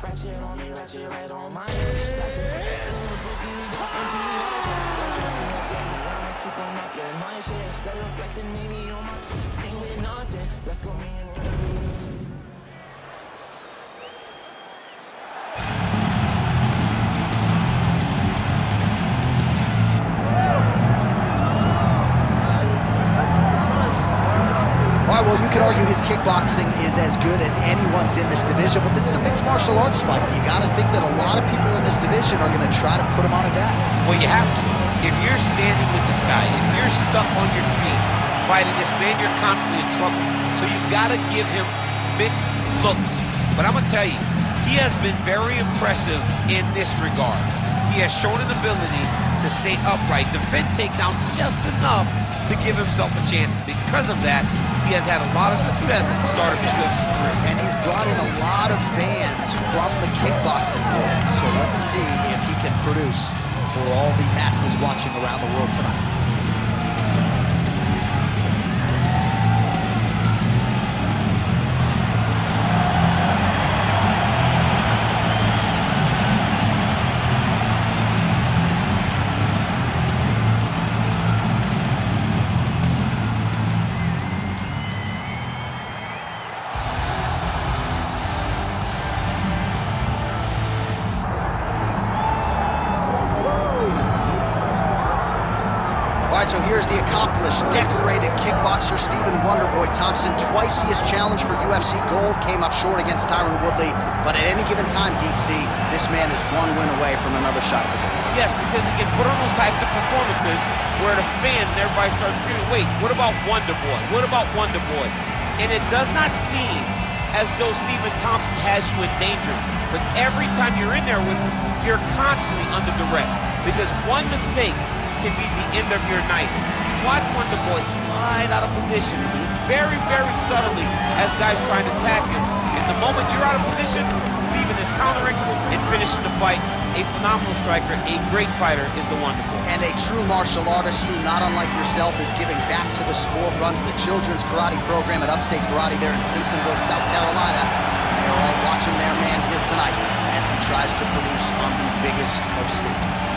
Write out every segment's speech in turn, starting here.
ratchet on me, ratchet right on my head. I'ma keep on up in my shit. That look like the Navy on my thing with nothing. Let's go, me and Well, you could argue his kickboxing is as good as anyone's in this division, but this is a mixed martial arts fight. You got to think that a lot of people in this division are going to try to put him on his ass. Well, you have to. If you're standing with this guy, if you're stuck on your feet fighting this man, you're constantly in trouble. So you've got to give him mixed looks. But I'm going to tell you, he has been very impressive in this regard. He has shown an ability to stay upright, defend takedowns just enough to give himself a chance. Because of that, he has had a lot of success at the start of his UFC career. And he's brought in a lot of fans from the kickboxing world. So let's see if he can produce for all the masses watching around the world tonight. So here's the accomplished, decorated kickboxer Stephen Wonderboy Thompson. Twice he has challenged for UFC gold, came up short against Tyron Woodley, but at any given time, DC, this man is one win away from another shot at the gold. Yes, because he can put on those types of performances where the fans and everybody starts screaming, wait, what about Wonderboy? What about Wonderboy? And it does not seem as though Stephen Thompson has you in danger, but every time you're in there with him, you're constantly under duress, because one mistake can be the end of your night. You watch Wonderboy slide out of position very, very subtly as guys trying to attack him. And the moment you're out of position, Stephen is countering and finishing the fight. A phenomenal striker, a great fighter is the Wonderboy. And a true martial artist who, not unlike yourself, is giving back to the sport, runs the children's karate program at Upstate Karate there in Simpsonville, South Carolina. They are all watching their man here tonight as he tries to produce on the biggest of stages.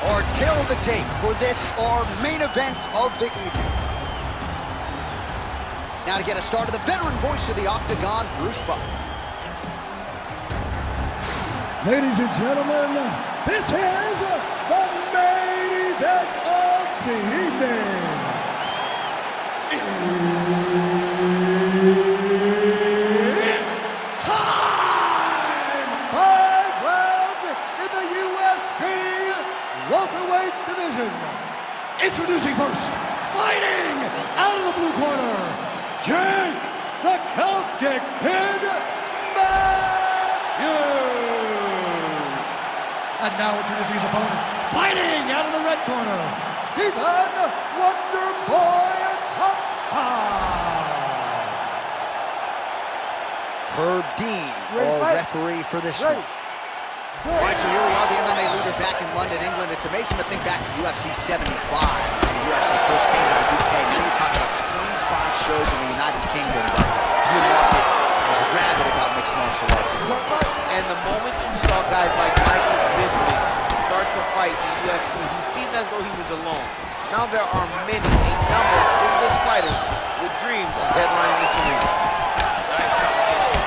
Or till the tape for this, our main event of the evening. Now to get us started, the veteran voice of the Octagon, Bruce Buffer. Ladies and gentlemen, this is the main event of the evening. It's time! 5 rounds in the UFC welterweight division. Introducing first, fighting out of the blue corner, Jake the Celtic Kid Matthews. And now introducing his opponent, fighting out of the red corner, Stephen Wonderboy Thompson. Herb Dean, our referee for this one. All right, so here we are, the MMA leader back in London, England. It's amazing to think back to UFC 75 when the UFC first came to the UK. Now you're talking about 25 shows in the United Kingdom, but few markets as rabid about mixed martial arts as well. And the moment you saw guys like Michael Bisping start to fight in the UFC, he seemed as though he was alone. Now there are many, a number of English fighters with dreams of headlining this arena. Nice combination.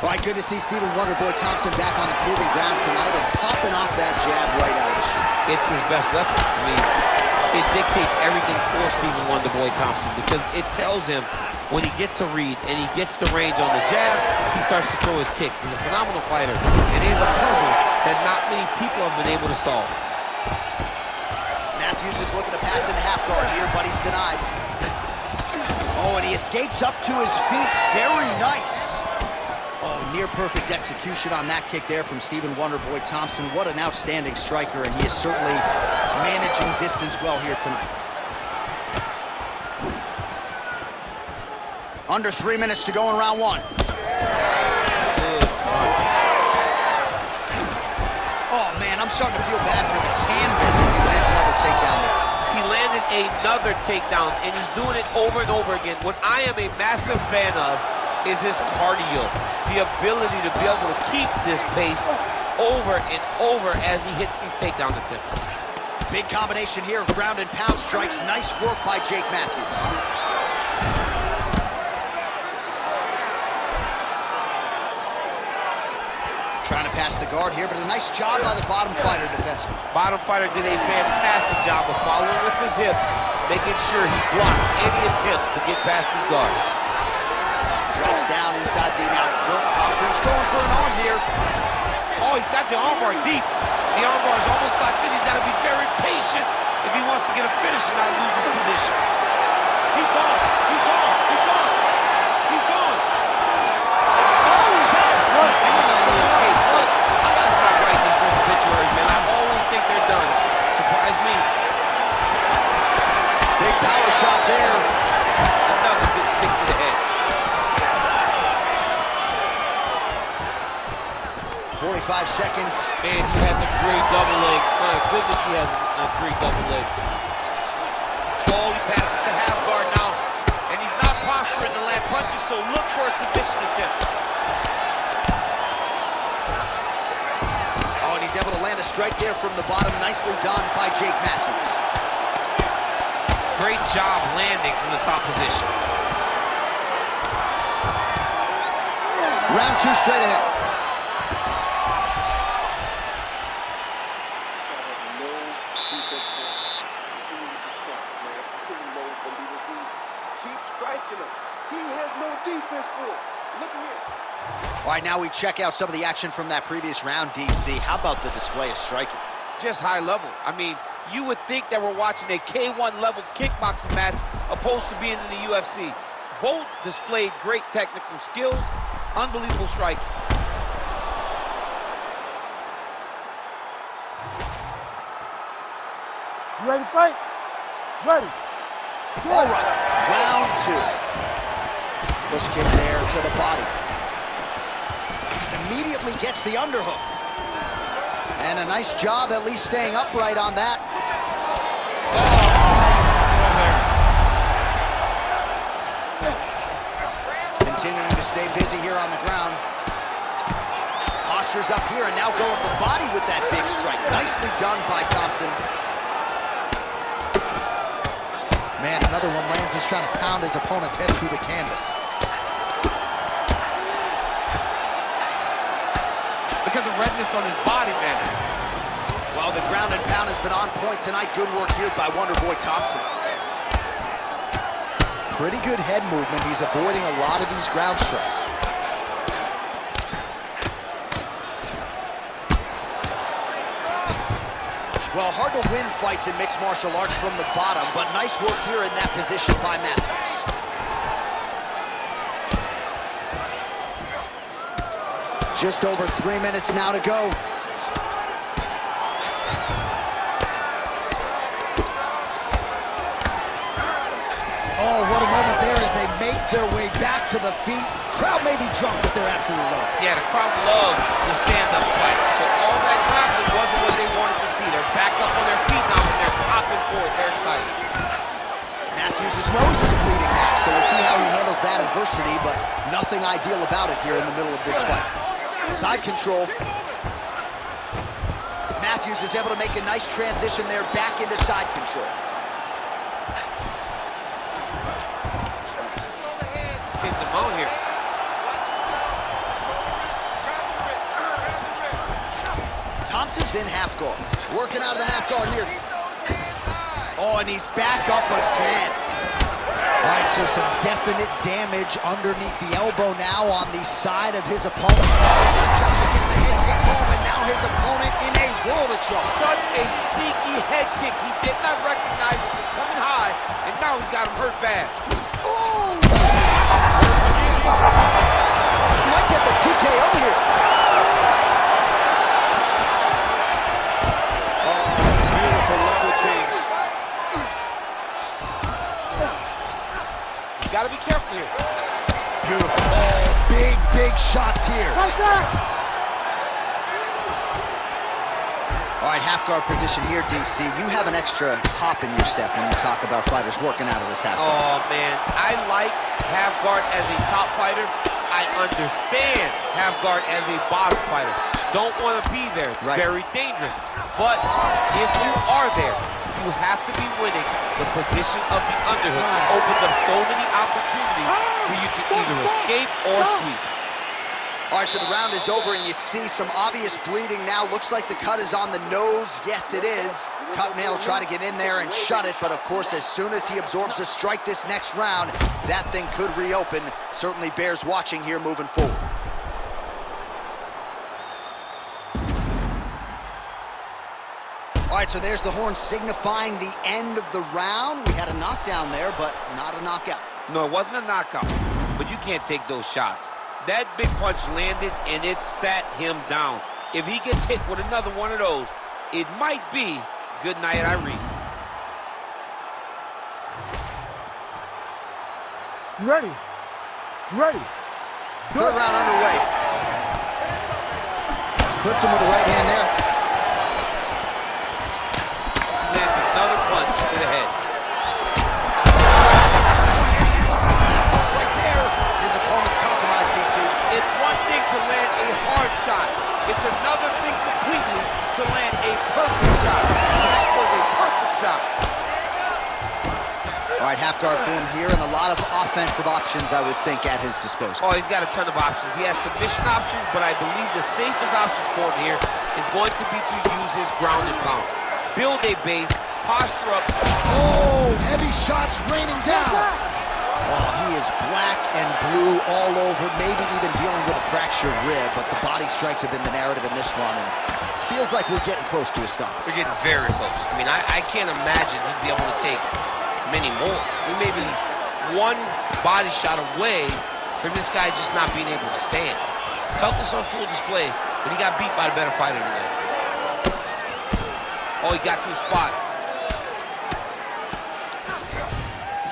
All right, good to see Stephen Wonderboy Thompson back on the proving ground tonight and popping off that jab right out of the chute. It's his best weapon. I mean, it dictates everything for Stephen Wonderboy Thompson because it tells him when he gets a read and he gets the range on the jab, he starts to throw his kicks. He's a phenomenal fighter, and he's a puzzle that not many people have been able to solve. Matthews is looking to pass into half guard here, but he's denied. Oh, and he escapes up to his feet. Very nice. Oh, near perfect execution on that kick there from Stephen Wonderboy Thompson. What an outstanding striker, and he is certainly managing distance well here tonight. Under 3 minutes to go in round one. Oh, man, I'm starting to feel bad for the canvas as he lands another takedown there. He landed another takedown, and he's doing it over and over again. What I am a massive fan of is his cardio, the ability to be able to keep this pace over and over as he hits these takedown attempts. Big combination here of ground and pound strikes. Nice work by Jake Matthews. Trying to pass the guard here, but a nice job by the bottom fighter defenseman. Bottom fighter did a fantastic job of following with his hips, making sure he blocked any attempt to get past his guard. Drops down inside the now. Thompson's going for an arm here. Oh, he's got the armbar deep. The armbar is almost locked in. He's got to be very patient if he wants to get a finish and not lose his position. He's gone. He's gone. He's gone. He's gone. Oh, he's out. He actually escaped. Look, I gotta start writing these movie obituaries, man. I always think they're done. Surprise me. Big power shot there. Another good stick to the head. 45 seconds. Man, he has a great double leg. My goodness, he has a great double leg. Oh, he passes the half guard now. And he's not posturing to land punches, so look for a submission attempt. Oh, and he's able to land a strike there from the bottom. Nicely done by Jake Matthews. Great job landing from the top position. Round 2 straight ahead. He has no defense for it. Look at him. All right, now we check out some of the action from that previous round, DC. How about the display of striking? Just high level. I mean, you would think that we're watching a K1 level kickboxing match opposed to being in the UFC. Both displayed great technical skills, unbelievable striking. You ready to fight? Ready. All right, round 2. Push kick there to the body. Immediately gets the underhook. And a nice job at least staying upright on that. Continuing to stay busy here on the ground. Posture's up here and now going to the body with that big strike. Nicely done by Thompson. Man, another one lands. He's trying to pound his opponent's head through the canvas. Look at the redness on his body, man. Well, the ground and pound has been on point tonight. Good work here by Wonderboy Thompson. Pretty good head movement. He's avoiding a lot of these ground strikes. Well, hard to win fights in mixed martial arts from the bottom, but nice work here in that position by Matthews. Just over 3 minutes now to go. Oh, what a moment there as they make their way back to the feet. Crowd may be drunk, but they're absolutely loving it. Yeah, the crowd loves the stand-up fight. So all that grappling wasn't what they wanted to see. They're back up on their feet now and they're popping forward. They're excited. Matthews' nose is bleeding now, so we'll see how he handles that adversity, but nothing ideal about it here in the middle of this fight. Side control. Matthews is able to make a nice transition there back into side control. Get them out here. Thompson's in half guard. Working out of the half guard here. Oh, and he's back up again. All right, so some definite damage underneath the elbow now on the side of his opponent. Tries to get the head kick home, and now his opponent in a world of trouble. Such a sneaky head kick. He did not recognize it was coming high, and now he's got him hurt bad. Oh! Might get the TKO here. Oh, beautiful level change. Got to be careful here. Beautiful. Oh, big shots here. Like that. All right, half guard position here, DC. You have an extra hop in your step when you talk about fighters working out of this half guard. Oh, man. I like half guard as a top fighter. I understand half guard as a bottom fighter. Don't want to be there. It's very dangerous. But if you are there, you have to be winning the position of the underhook. It opens up so many opportunities for you to either escape or sweep. All right, so the round is over, and you see some obvious bleeding now. Looks like the cut is on the nose. Yes, it is. Cutman will try to get in there and shut it, but of course, as soon as he absorbs a strike this next round, that thing could reopen. Certainly bears watching here moving forward. All right, so there's the horn signifying the end of the round. We had a knockdown there, but not a knockout. No, it wasn't a knockout, but you can't take those shots. That big punch landed, and it sat him down. If he gets hit with another one of those, it might be good night, Irene. Ready. Ready. Third round underway. Clipped him with the right hand there. Landed another punch to the head. Right there. His opponent's compromised, DC. It's one thing to land a hard shot. It's another thing completely to land a perfect shot. That was a perfect shot. All right, half guard for him here, and a lot of offensive options, I would think, at his disposal. Oh, he's got a ton of options. He has submission options, but I believe the safest option for him here is going to be to use his ground and pound. Build a base, posture up. Oh, heavy shots raining down. Oh, he is black and blue all over, maybe even dealing with a fractured rib, but the body strikes have been the narrative in this one, and it feels like we're getting close to a stop. We're getting very close. I mean, I can't imagine he'd be able to take many more. We may be one body shot away from this guy just not being able to stand. Toughness on full display, but he got beat by the better fighter today. Oh, he got to his spot.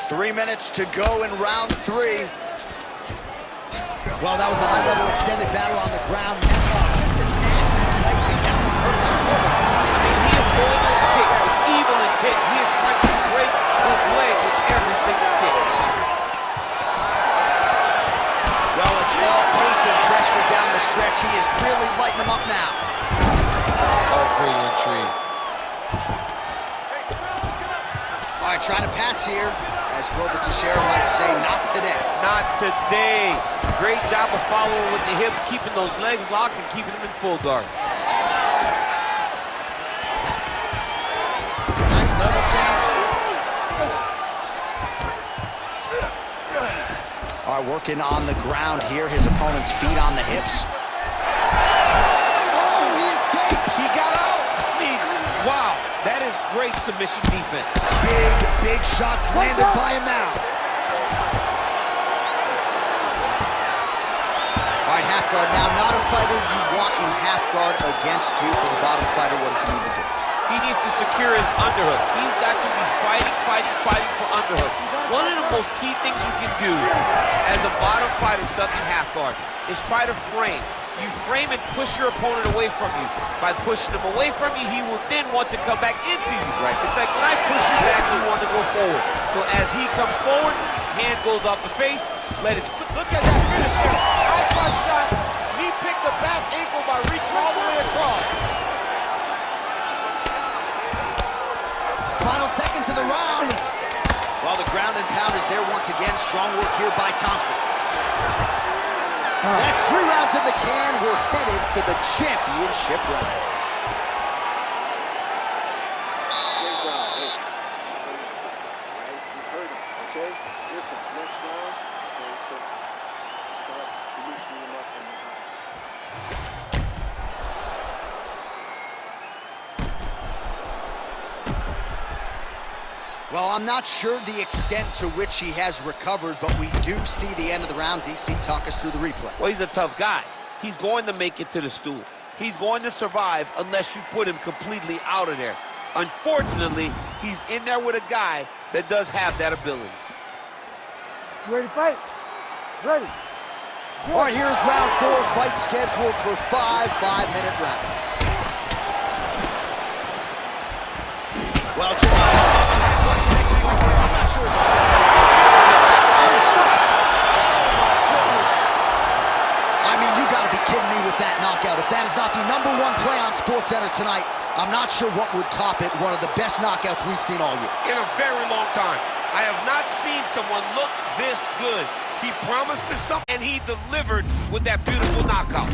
3 minutes to go in round 3. Well, that was a high-level extended battle on the ground. Just a nasty leg kick. That one hurt. That's over. I mean, he is throwing those kicks with evil intent. He is trying to break his leg with every single kick. Well, it's all pace and pressure down the stretch. He is really lighting them up now. Oh, great entry. All right, trying to pass here. As Glover Teixeira might say, not today. Not today. Great job of following with the hips, keeping those legs locked and keeping them in full guard. Nice level change. All right, working on the ground here. His opponent's feet on the hips. Oh, he escapes. He got out. I mean, wow. That is great submission defense. Big shots landed by him now. All right, half guard now. Not a fighter you want in half guard against you. For the bottom fighter, what does he need to do? He needs to secure his underhook. He's got to be fighting for underhook. One of the most key things you can do as a bottom fighter stuck in half guard is try to frame. You frame and push your opponent away from you. By pushing him away from you, he will then want to come back into you. Right. It's like when I push you back, you want to go forward. So as he comes forward, hand goes off the face, let it slip. Look at that finish here. High five shot. He picked the back ankle by reaching all the way across. Final seconds of the round. Well, the ground and pound is there once again. Strong work here by Thompson. That's 3 rounds in the can. We're headed to the championship rounds. Great round, hey. All right, you heard him, okay? Listen, next round is very simple. Start loosening him up in the body. Well, I'm not sure the extent to which he has recovered, but we do see the end of the round. DC, talk us through the replay. Well, he's a tough guy. He's going to make it to the stool. He's going to survive unless you put him completely out of there. Unfortunately, he's in there with a guy that does have that ability. You ready to fight? Ready. All right, here's round 4. Fight scheduled for 5 5-minute rounds. tonight. I'm not sure what would top it. One of the best knockouts we've seen all year. In a very long time. I have not seen someone look this good. He promised us something, and he delivered with that beautiful knockout.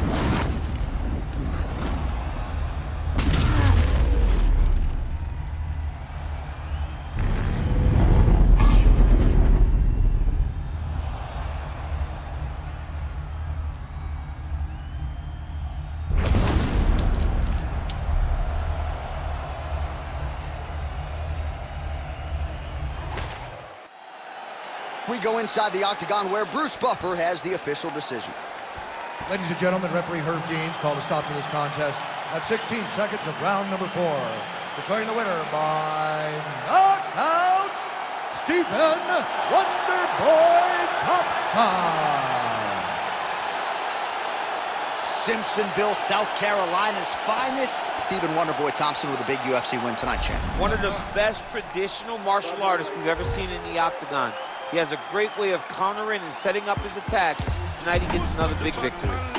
We go inside the octagon where Bruce Buffer has the official decision. Ladies and gentlemen, referee Herb Deans called a stop to this contest at 16 seconds of round number 4. Declaring the winner by knockout, Stephen Wonderboy Thompson. Simpsonville, South Carolina's finest. Stephen Wonderboy Thompson with a big UFC win tonight, champ. One of the best traditional martial artists we've ever seen in the octagon. He has a great way of countering and setting up his attacks. Tonight he gets another big victory.